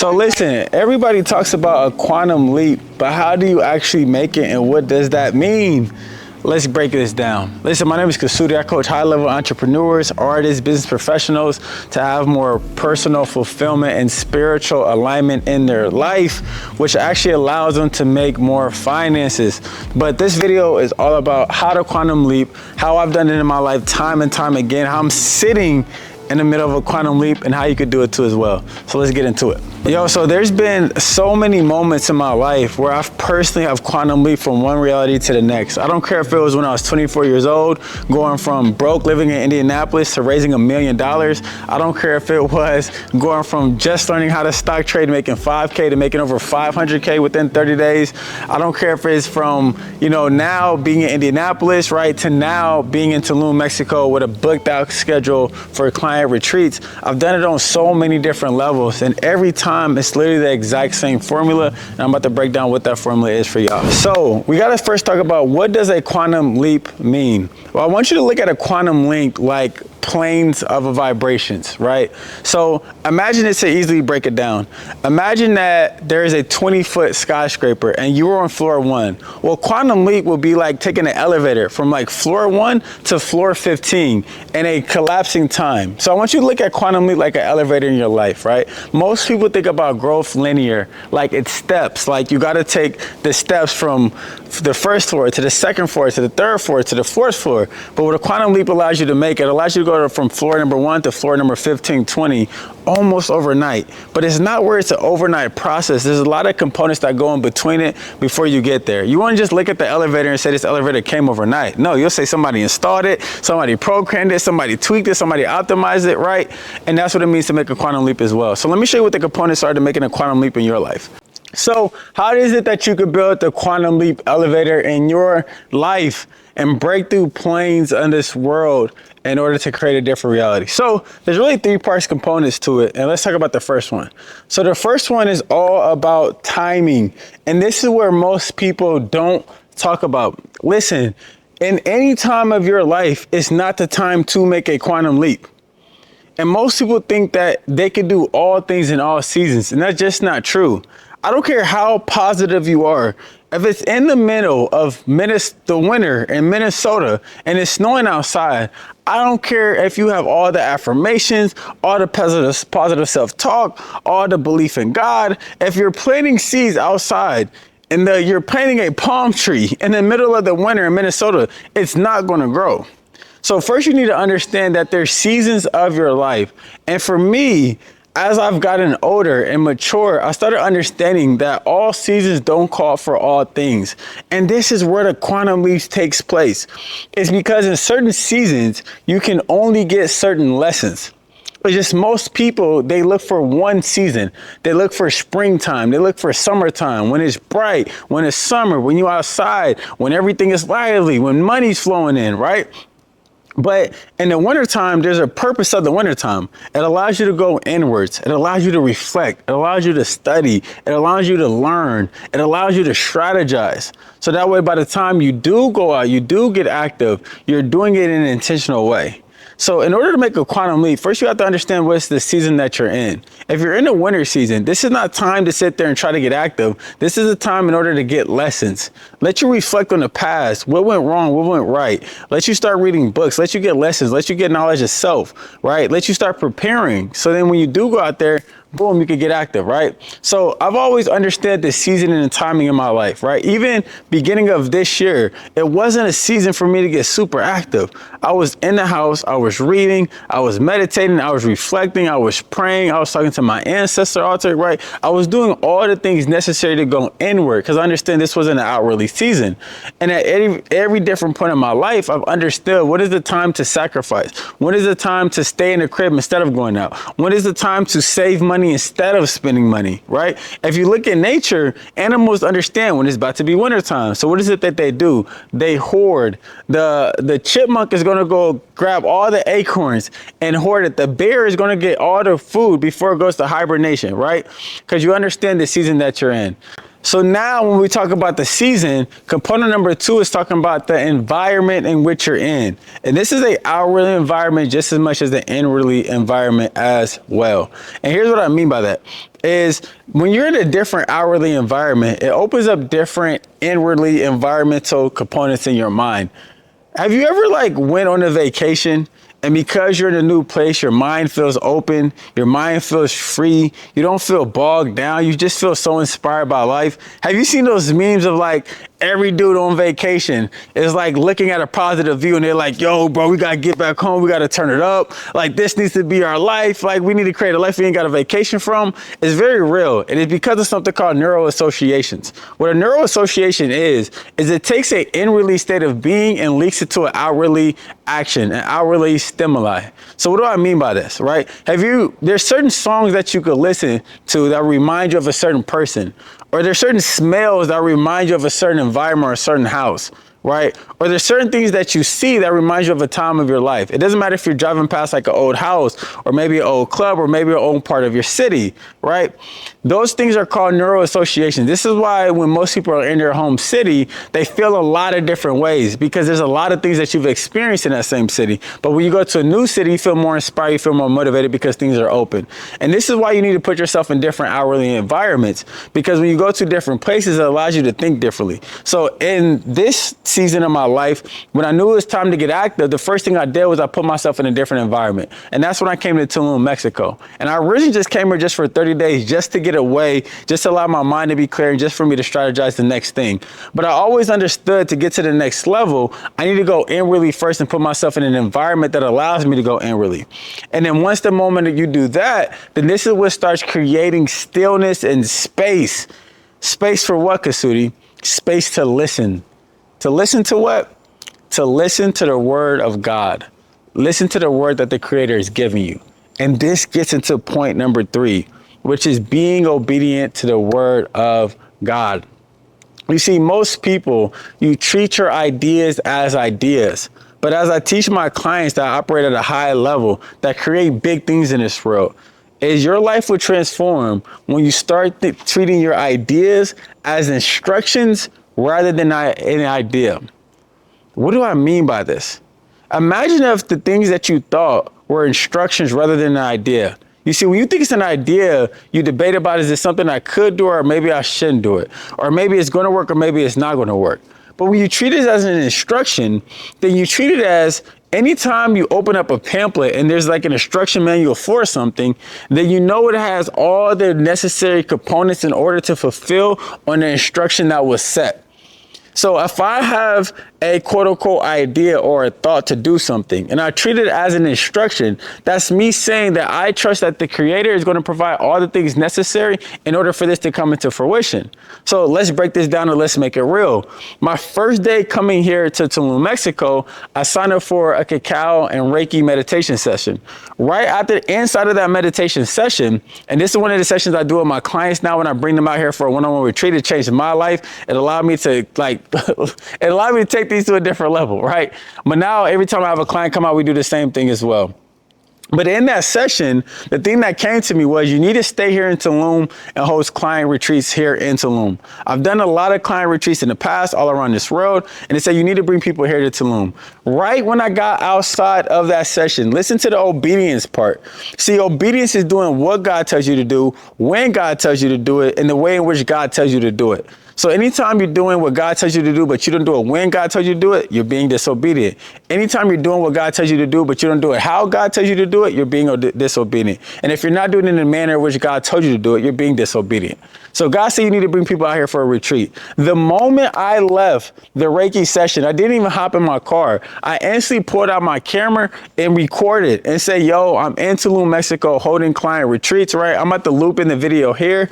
So listen, everybody talks about a quantum leap, but how do you actually make it and what does that mean? Let's break this down. Listen, my name is Kasudi. I coach high-level entrepreneurs, artists, business professionals to have more personal fulfillment and spiritual alignment in their life, which actually allows them to make more finances. But this video is all about how to quantum leap, how I've done it in my life time and time again, how I'm sitting in the middle of a quantum leap and how you could do it too as well. So let's get into it. Yo, so there's been so many moments in my life where I've personally have quantum leap from one reality to the next. I don't care if it was when I was 24 years old, going from broke living in Indianapolis to raising $1 million. I don't care if it was going from just learning how to stock trade, making 5K to making over 500K within 30 days. I don't care if it's from, now being in Indianapolis, right, to now being in Tulum, Mexico with a booked out schedule for client retreats. I've done it on so many different levels, and every time it's literally the exact same formula, and I'm about to break down what that formula is for y'all. So we gotta first talk about, what does a quantum leap mean? Well, I want you to look at a quantum leap like planes of vibrations, right? So imagine it to easily break it down. Imagine that there is a 20-foot skyscraper and you were on floor 1. Well, quantum leap will be like taking an elevator from like floor 1 to floor 15 in a collapsing time. So I want you to look at quantum leap like an elevator in your life, right? Most people think about growth linear, like it's steps, like you got to take the steps from the first floor to the second floor to the third floor to the fourth floor. But what a quantum leap allows you to make, it allows you to go from floor number 1 to floor number 15, 20, almost overnight. But it's not where it's an overnight process. There's a lot of components that go in between it before you get there. You want to just look at the elevator and say this elevator came overnight. No, you'll say somebody installed it, somebody programmed it, somebody tweaked it, somebody optimized it, right? And that's what it means to make a quantum leap as well. So let me show you what the components are to making a quantum leap in your life. So how is it that you could build the quantum leap elevator in your life and break through planes in this world in order to create a different reality? So there's really 3 parts components to it. And let's talk about the first one. So the first one is all about timing. And this is where most people don't talk about. Listen, in any time of your life, it's not the time to make a quantum leap. And most people think that they can do all things in all seasons. And that's just not true. I don't care how positive you are. If it's in the middle of the winter in Minnesota and it's snowing outside, I don't care if you have all the affirmations, all the positive self-talk, all the belief in God. If you're planting seeds outside and you're planting a palm tree in the middle of the winter in Minnesota, it's not going to grow. So first you need to understand that there's seasons of your life. And for me, as I've gotten older and mature, I started understanding that all seasons don't call for all things. And this is where the quantum leap takes place. It's because in certain seasons, you can only get certain lessons. It's just most people, they look for one season. They look for springtime. They look for summertime, when it's bright, when it's summer, when you're outside, when everything is lively, when money's flowing in, right? But in the wintertime, there's a purpose of the wintertime. It allows you to go inwards. It allows you to reflect. It allows you to study. It allows you to learn. It allows you to strategize. So that way, by the time you do go out, you do get active, you're doing it in an intentional way. So in order to make a quantum leap, first you have to understand what's the season that you're in. If you're in the winter season, this is not time to sit there and try to get active. This is a time in order to get lessons. Let you reflect on the past. What went wrong? What went right? Let you start reading books. Let you get lessons. Let you get knowledge of self, right? Let you start preparing. So then when you do go out there, boom, you could get active, right? So I've always understood the season and the timing in my life, right? Even beginning of this year, it wasn't a season for me to get super active. I was in the house, I was reading, I was meditating, I was reflecting, I was praying, I was talking to my ancestor altar, right? I was doing all the things necessary to go inward because I understand this wasn't an outwardly season. And at every different point in my life, I've understood what is the time to sacrifice? When is the time to stay in the crib instead of going out? When is the time to save money instead of spending money, right? If you look at nature, animals understand when it's about to be wintertime. So what is it that they do? They hoard. The chipmunk is going to go grab all the acorns and hoard it. The bear is going to get all the food before it goes to hibernation, right? Because you understand the season that you're in. So now when we talk about the season, component number 2 is talking about the environment in which you're in. And this is an outwardly environment just as much as the inwardly environment as well. And here's what I mean by that. is when you're in a different outwardly environment, it opens up different inwardly environmental components in your mind. Have you ever like went on a vacation and because you're in a new place, your mind feels open, your mind feels free, you don't feel bogged down, you just feel so inspired by life? Have you seen those memes of like every dude on vacation is like looking at a positive view and they're like, yo, bro, we gotta get back home, we gotta turn it up. Like this needs to be our life. Like we need to create a life we ain't got a vacation from. It's very real. And it's because of something called neuroassociations. What a neuroassociation is it takes an inwardly state of being and leaks it to an outwardly action, an outwardly stimuli. So what do I mean by this, right? There's certain songs that you could listen to that remind you of a certain person, or there's certain smells that remind you of a certain environment or a certain house, right? Or there's certain things that you see that remind you of a time of your life. It doesn't matter if you're driving past like an old house or maybe an old club or maybe an old part of your city, right? Those things are called neuroassociations. This is why when most people are in their home city, they feel a lot of different ways because there's a lot of things that you've experienced in that same city. But when you go to a new city, you feel more inspired, you feel more motivated because things are open. And this is why you need to put yourself in different outwardly environments, because when you go to different places, it allows you to think differently. So in this season of my life, when I knew it was time to get active, the first thing I did was I put myself in a different environment. And that's when I came to Tulum, Mexico. And I originally just came here just for 30 days, just to get away, just to allow my mind to be clear and just for me to strategize the next thing. But I always understood to get to the next level, I need to go inwardly first and put myself in an environment that allows me to go inwardly. And then once the moment that you do that, then this is what starts creating stillness and space. Space for what, Kasudi? Space to listen. To listen to what? To listen to the word of God. Listen to the word that the Creator is giving you. And this gets into point number 3, which is being obedient to the word of God. You see, most people, you treat your ideas as ideas. But as I teach my clients that operate at a high level, that create big things in this world, is your life will transform when you start treating your ideas as instructions rather than an idea. What do I mean by this? Imagine if the things that you thought were instructions rather than an idea. You see, when you think it's an idea, you debate about, is this something I could do or maybe I shouldn't do it? Or maybe it's going to work or maybe it's not going to work. But when you treat it as an instruction, then you treat it as anytime you open up a pamphlet and there's like an instruction manual for something, then you know it has all the necessary components in order to fulfill on the instruction that was set. So if I have a quote unquote idea or a thought to do something and I treat it as an instruction, that's me saying that I trust that the Creator is going to provide all the things necessary in order for this to come into fruition. So let's break this down and let's make it real. My first day coming here to Tulum, Mexico, I signed up for a cacao and Reiki meditation session. Right after inside of that meditation session, and this is one of the sessions I do with my clients now when I bring them out here for a one-on-one retreat, it changed my life. It allowed me to it allowed me to take these to a different level, right? But now every time I have a client come out, we do the same thing as well. But in that session, the thing that came to me was you need to stay here in Tulum and host client retreats here in Tulum. I've done a lot of client retreats in the past all around this road, and they said you need to bring people here to Tulum. Right when I got outside of that session, listen to the obedience part. See, obedience is doing what God tells you to do, when God tells you to do it, and the way in which God tells you to do it. So anytime you're doing what God tells you to do, but you don't do it when God tells you to do it, you're being disobedient. Anytime you're doing what God tells you to do, but you don't do it how God tells you to do it, you're being disobedient. And if you're not doing it in the manner in which God told you to do it, you're being disobedient. So God said you need to bring people out here for a retreat. The moment I left the Reiki session, I didn't even hop in my car. I instantly pulled out my camera and recorded and said, yo, I'm in Tulum, Mexico, holding client retreats, right? I'm about to loop in the video here.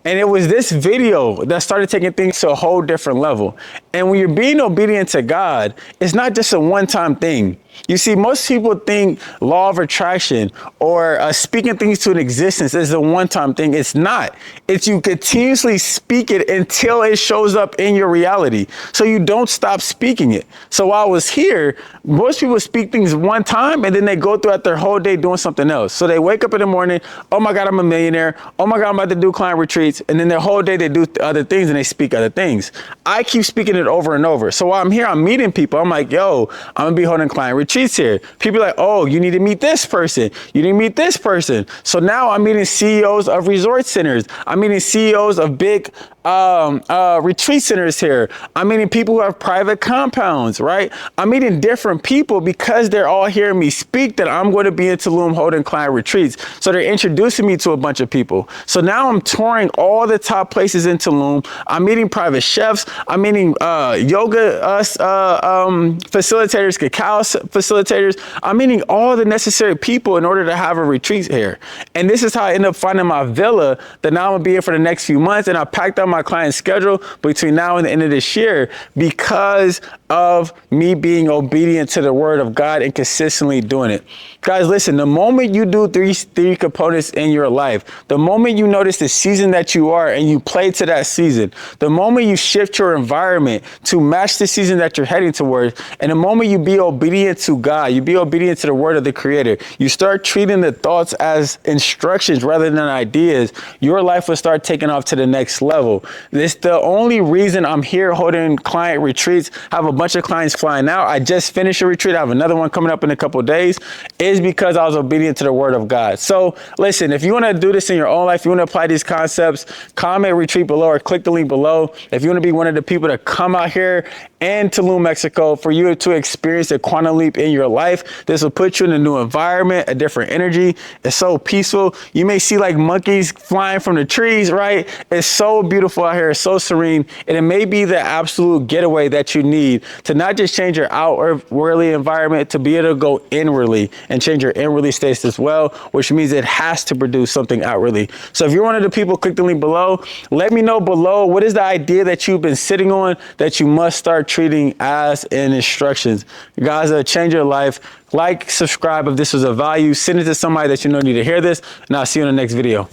And it was this video that started taking things to a whole different level. And when you're being obedient to God, it's not just a one-time thing. You see, most people think law of attraction or speaking things to an existence is a one-time thing. It's not. It's you continuously speak it until it shows up in your reality. So you don't stop speaking it. So while I was here, most people speak things one time and then they go throughout their whole day doing something else. So they wake up in the morning, oh my God, I'm a millionaire. Oh my God, I'm about to do client retreats. retreats, and then their whole day they do other things and they speak other things. I keep speaking it over and over. So while I'm here, I'm meeting people. I'm like, yo, I'm gonna be holding client retreats here. People are like, oh, you need to meet this person. You need to meet this person. So now I'm meeting CEOs of resort centers. I'm meeting CEOs of big retreat centers here. I'm meeting people who have private compounds, right? I'm meeting different people because they're all hearing me speak that I'm going to be in Tulum holding client retreats. So they're introducing me to a bunch of people. So now I'm touring all the top places in Tulum. I'm meeting private chefs. I'm meeting yoga facilitators, cacao facilitators. I'm meeting all the necessary people in order to have a retreat here. And this is how I end up finding my villa that now I'm gonna be in for the next few months. And I packed out my client schedule between now and the end of this year because of me being obedient to the word of God and consistently doing it. Guys, listen, the moment you do three components in your life, the moment you notice the season that you are and you play to that season, the moment you shift your environment to match the season that you're heading towards, and the moment you be obedient to God, you be obedient to the word of the Creator, you start treating the thoughts as instructions rather than ideas, your life will start taking off to the next level. This the only reason I'm here holding client retreats. I have a bunch of clients flying out. I just finished a retreat. I have another one coming up in a couple of days. Is because I was obedient to the word of God. So listen, if you want to do this in your own life, you want to apply these concepts, comment retreat below or click the link below. If you want to be one of the people to come out here in Tulum, Mexico, for you to experience a quantum leap in your life, this will put you in a new environment, a different energy. It's so peaceful. You may see like monkeys flying from the trees, right? It's so beautiful out here. It's so serene. And it may be the absolute getaway that you need to not just change your outwardly environment, to be able to go inwardly and change your inwardly states as well, which means it has to produce something outwardly. So if you're one of the people, click the link below. Let me know below, what is the idea that you've been sitting on that you must start treating as in instructions? Guys, change your life. Like, subscribe if this was of value. Send it to somebody that you know need to hear this, and I'll see you in the next video.